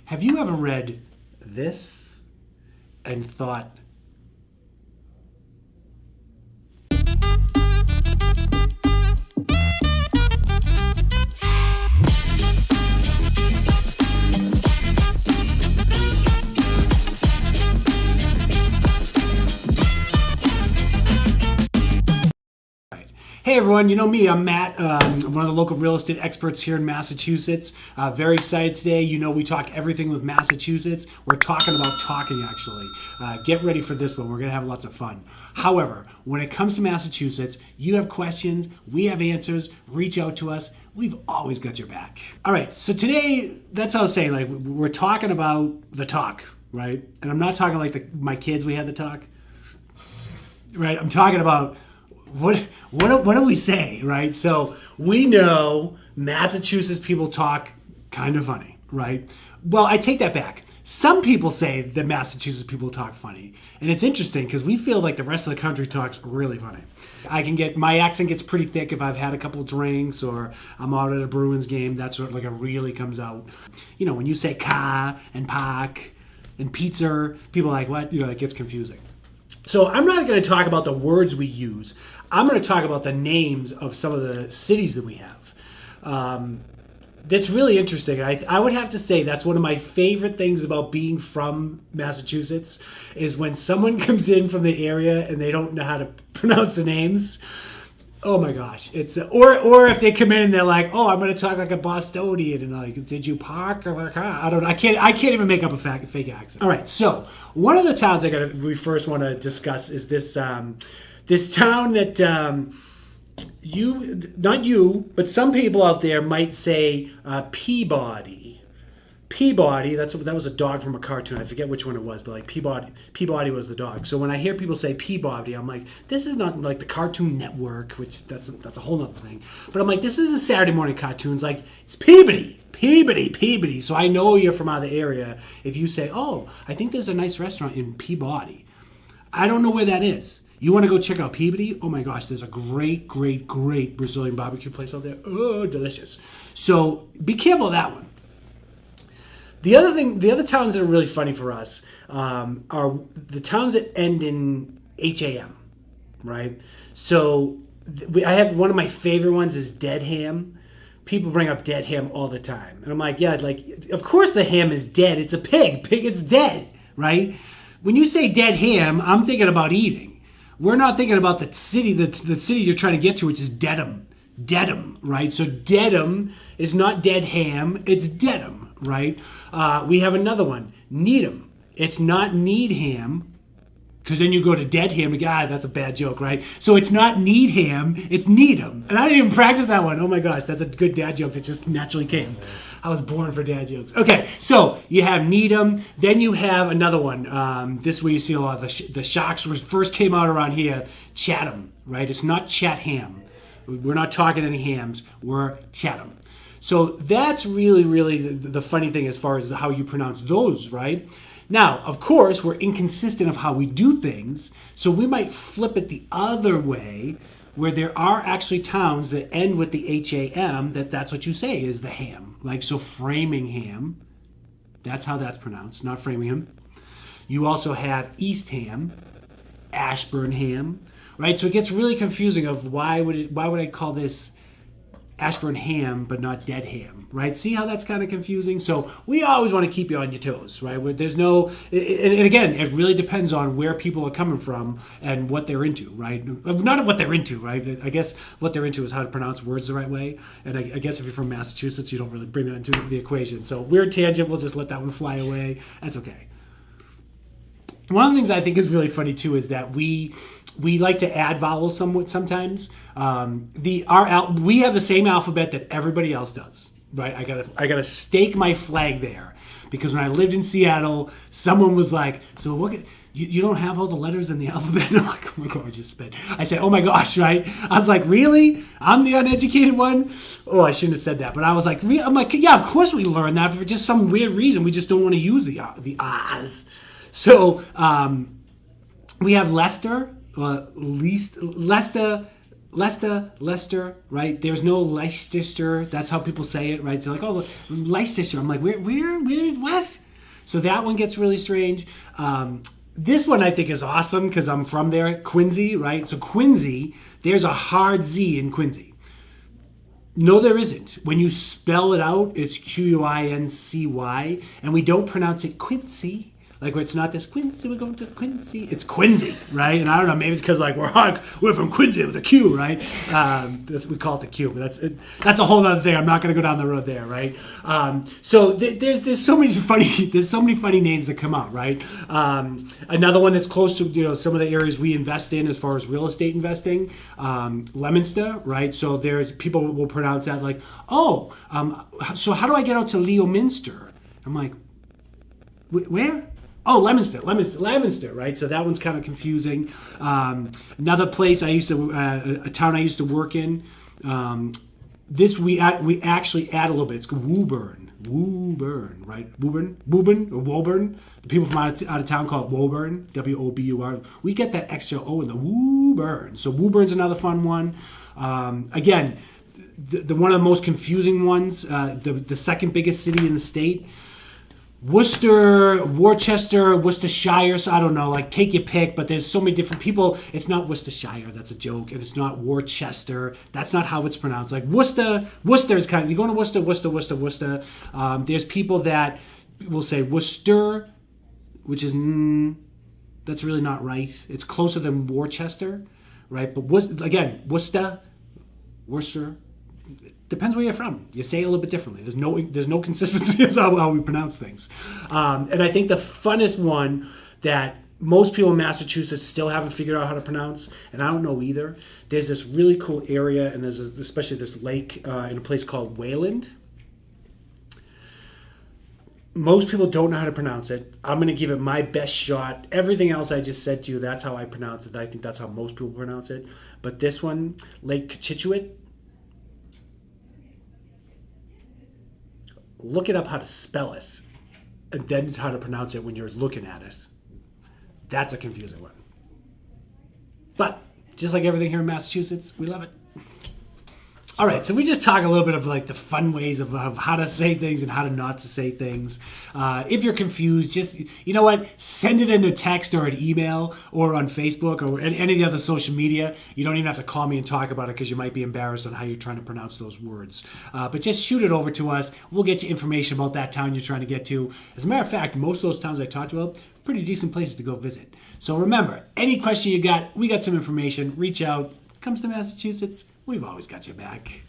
Have you ever read this and thought, hey everyone, you know me, I'm Matt. I'm one of the local real estate experts here in Massachusetts. Very excited today. You know we talk everything with Massachusetts. We're talking about talking actually. Get ready for this one. We're going to have lots of fun. However, when it comes to Massachusetts, you have questions, we have answers, reach out to us. We've always got your back. All right, so today, that's how I was saying, like we're talking about the talk, right? And I'm not talking like my kids, we had the talk, right? I'm talking about what do we say, right? So we know Massachusetts people talk kind of funny, right? Well, I take that back. Some people say that Massachusetts people talk funny. And it's interesting because we feel like the rest of the country talks really funny. My accent gets pretty thick if I've had a couple drinks or I'm out at a Bruins game. That's what like it really comes out. You know, when you say car and park and pizza, people are like, what? You know, it gets confusing. So I'm not going to talk about the words we use. I'm going to talk about the names of some of the cities that we have. That's really interesting. I would have to say that's one of my favorite things about being from Massachusetts is when someone comes in from the area and they don't know how to pronounce the names. Oh my gosh. It's or if they come in and they're like, oh, I'm going to talk like a Bostonian and like, did you park or like, I don't know. I can't even make up a fake accent. All right. So one of the towns we first want to discuss is this this town that not you, but some people out there might say Peabody. Peabody, that was a dog from a cartoon. I forget which one it was, but like Peabody was the dog. So when I hear people say Peabody, I'm like, this is not like the Cartoon Network, which that's a whole nother thing. But I'm like, this is a Saturday morning cartoons. Like, it's Peabody. So I know you're from out of the area if you say, oh, I think there's a nice restaurant in Peabody. I don't know where that is. You want to go check out Peabody? Oh my gosh, there's a great Brazilian barbecue place out there. Oh, delicious. So be careful of that one. The other towns that are really funny for us are the towns that end in HAM, right? So I have one of my favorite ones is Deadham. People bring up Deadham all the time. And I'm like, yeah, like, of course the ham is dead. It's a pig. Pig is dead, right? When you say dead ham, I'm thinking about eating. We're not thinking about the city you're trying to get to, which is Dedham. Dedham, right? So Dedham is not dead ham, it's Dedham, right? We have another one, Needham. It's not Needham, because then you go to Deadham, God, that's a bad joke, right? So it's not Needham, it's Needham. And I didn't even practice that one. Oh my gosh, that's a good dad joke that just naturally came. I was born for dad jokes. Okay, so you have Needham, then you have another one. This is where you see a lot of the Sharks first came out around here, Chatham, right? It's not Chatham. We're not talking any hams. We're Chatham. So that's really the funny thing as far as how you pronounce those, right? Now, of course, we're inconsistent of how we do things, so we might flip it the other way, where there are actually towns that end with the HAM, that's what you say is the ham. Like, so Framingham, that's how that's pronounced, not Framingham. You also have Eastham, Ashburnham, right? So it gets really confusing of why would I call this Ashburnham but not Deadham, right? See how that's kind of confusing? So we always want to keep you on your toes, right? There's no, and again, it really depends on where people are coming from and what they're into, right? Not what they're into, right? I guess what they're into is how to pronounce words the right way. And I guess if you're from Massachusetts, you don't really bring that into the equation. So weird tangent, we'll just let that one fly away. That's okay. One of the things I think is really funny too is that we like to add vowels sometimes. We have the same alphabet that everybody else does, right? I gotta stake my flag there because when I lived in Seattle, someone was like, "So what? You don't have all the letters in the alphabet?" And I'm like, "Oh my god, I just spit." I said, "Oh my gosh," right? I was like, "Really? I'm the uneducated one?" Oh, I shouldn't have said that, but I was like, I'm like, yeah, of course we learned that for just some weird reason. We just don't want to use the ahs. So we have Leicester, Leicester, Leicester, right? There's no Leicester. That's how people say it, right? So like, oh, Leicester. I'm like, where, what? So that one gets really strange. This one I think is awesome because I'm from there, Quincy, right? So Quincy, there's a hard Z in Quincy. No, there isn't. When you spell it out, it's Quincy, and we don't pronounce it Quincy. Like, where it's not this Quincy, we're going to Quincy. It's Quincy, right? And I don't know, maybe it's because, like, we're from Quincy with a Q, right? We call it the Q, but that's a whole other thing. I'm not going to go down the road there, right? So there's so many funny names that come out, right? Another one that's close to, some of the areas we invest in as far as real estate investing, Leominster, right? So there's people will pronounce that like, so how do I get out to Leominster? I'm like, where? Oh, Leominster, right? So that one's kind of confusing. Another place a town I used to work in. This we actually add a little bit. It's called Woburn, right? Woburn. The people from out of town call it Woburn, Wobur. We get that extra O in the Woburn. So Woburn's another fun one. Again, the one of the most confusing ones. The second biggest city in the state. Worcester, Worcestershire, so I don't know, like take your pick, but there's so many different people. It's not Worcestershire, that's a joke, and it's not Worcester, that's not how it's pronounced. Like Worcester is kind of, you're going to Worcester. There's people that will say Worcester, which is, that's really not right. It's closer than Worcester, right? But Worcester, depends where you're from. You say it a little bit differently. There's no consistency as how we pronounce things. And I think the funnest one that most people in Massachusetts still haven't figured out how to pronounce, and I don't know either. There's this really cool area, and there's especially this lake in a place called Wayland. Most people don't know how to pronounce it. I'm going to give it my best shot. Everything else I just said to you, that's how I pronounce it. I think that's how most people pronounce it. But this one, Lake Cochituate, look it up how to spell it, and then how to pronounce it when you're looking at it. That's a confusing one. But just like everything here in Massachusetts, we love it. All right, so we just talk a little bit of like the fun ways of how to say things and how to not to say things. If you're confused, just, you know what? Send it in a text or an email or on Facebook or any of the other social media. You don't even have to call me and talk about it because you might be embarrassed on how you're trying to pronounce those words. But just shoot it over to us. We'll get you information about that town you're trying to get to. As a matter of fact, most of those towns I talked about, pretty decent places to go visit. So remember, any question you got, we got some information. Reach out. Comes to Massachusetts, we've always got your back.